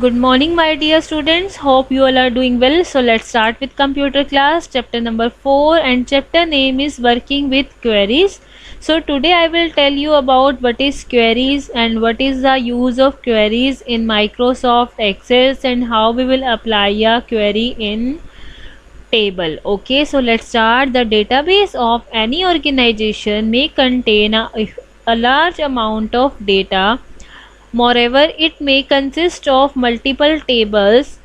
Good morning, my dear students. Hope you all are doing well. So let's start with computer class, chapter number 4, and chapter name is working with queries. So today I will tell you about what is queries and what is the use of queries in Microsoft Excel and how we will apply a query in table. Okay, so let's start. The database of any organization may contain a large amount of data. Moreover, it may consist of multiple tables.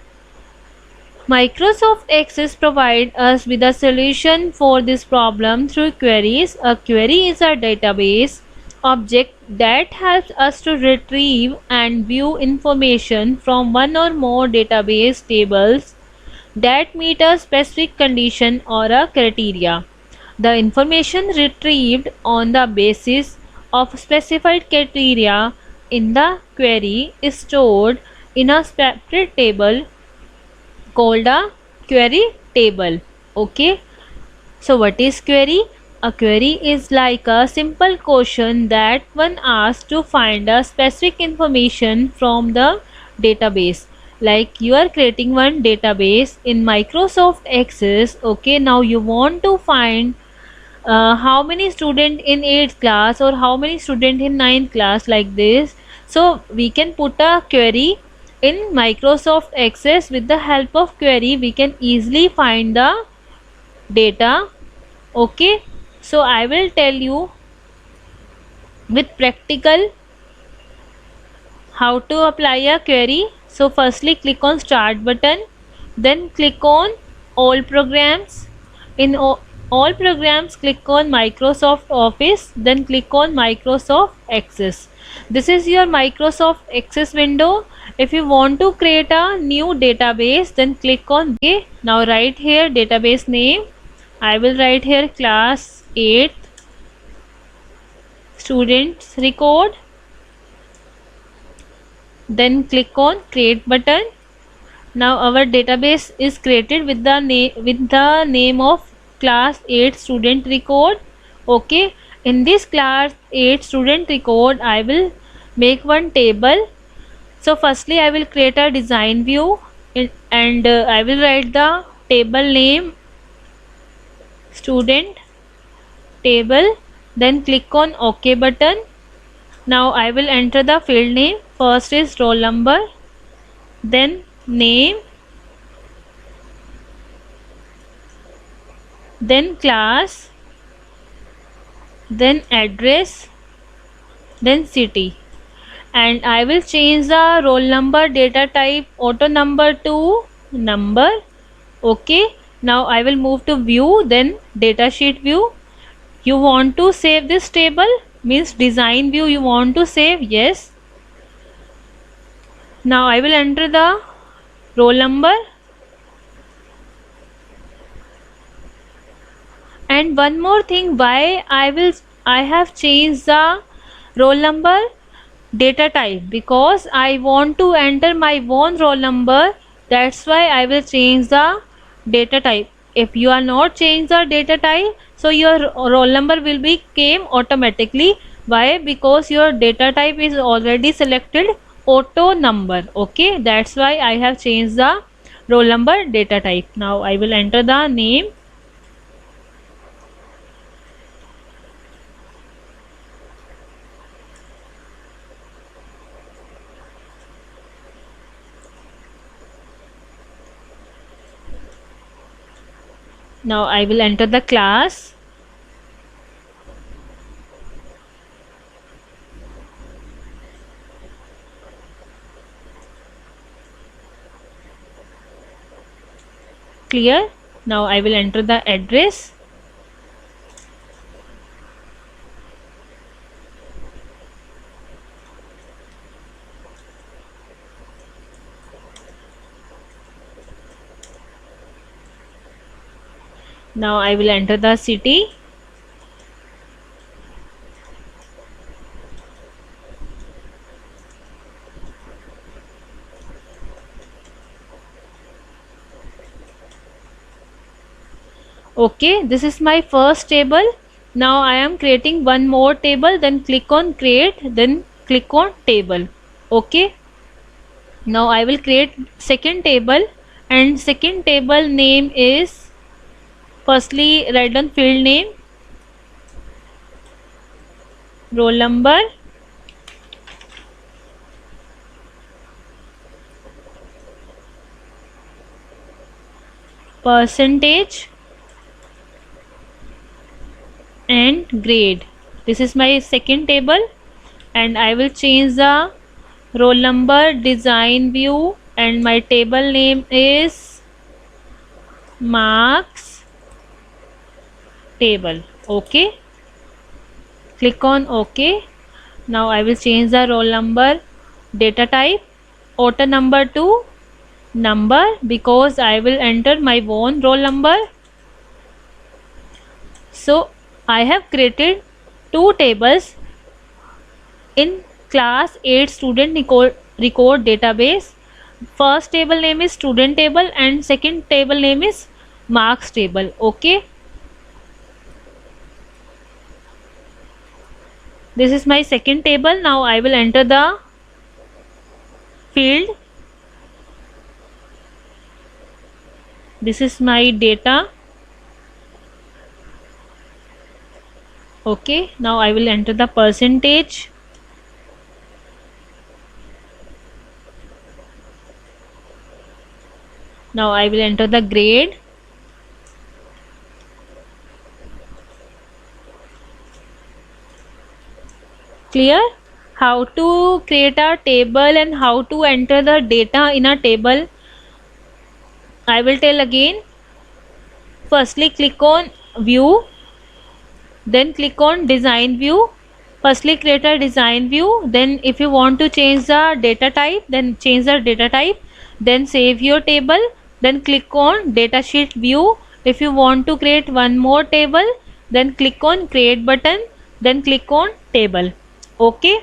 Microsoft Access provides us with a solution for this problem through queries. A query is a database object that helps us to retrieve and view information from one or more database tables that meet a specific condition or a criteria. The information retrieved on the basis of specified criteria in the query is stored in a separate table called a query table. Okay, so what is query? A query is like a simple question that one asks to find a specific information from the database. Like you are creating one database in Microsoft Access. Okay, now you want to find how many student in 8th class or how many student in 9th class, like this. So we can put a query in Microsoft Access. With the help of query we can easily find the data. Okay, so I will tell you with practical how to apply a query. So firstly click on start button, then click on all programs. In all programs click on Microsoft Office, then click on Microsoft Access. This is your Microsoft Access window. If you want to create a new database, then click on okay. Now write here database name. I will write here class 8 students record, then click on create button. Now our database is created with the name of class 8 student record. Okay, in this class 8 student record I will make one table. So firstly I will create a design view and I will write the table name student table, then click on OK button. Now I will enter the field name. First is roll number, then name, then class, then address, then city, and I will change the roll number data type auto number to number. Okay, now I will move to view, then data sheet view. You want to save this table, means design view you want to save, yes. Now I will enter the roll number. And one more thing, why I have changed the roll number data type, because I want to enter my own roll number. That's why I will change the data type. If you are not change the data type, so your roll number will be came automatically. Why? Because your data type is already selected auto number. Okay, that's why I have changed the roll number data type. Now I will enter the name. Now I will enter the class. Clear? Now I will enter the address. Now I will enter the city. Okay, this is my first table. Now I am creating one more table, then click on create, then click on table. Okay, Now I will create second table, and second table name is, firstly write down field name, roll number, percentage, and grade. This is my second table, and I will change the roll number design view, and my table name is marks table. Okay, click on OK. Now I will change the roll number data type auto number to number, because I will enter my own roll number. So I have created two tables in class 8 student record database. First table name is student table and second table name is marks table. Okay, this is my second table. Now I will enter the field. This is my data. Okay, now I will enter the percentage. Now I will enter the grade. Clear? How to create a table and how to enter the data in a table, I will tell again. Firstly click on view, then click on design view. Firstly create a design view, then if you want to change the data type, then change the data type, then save your table, then click on datasheet view. If you want to create one more table, then click on create button, then click on table. Okay,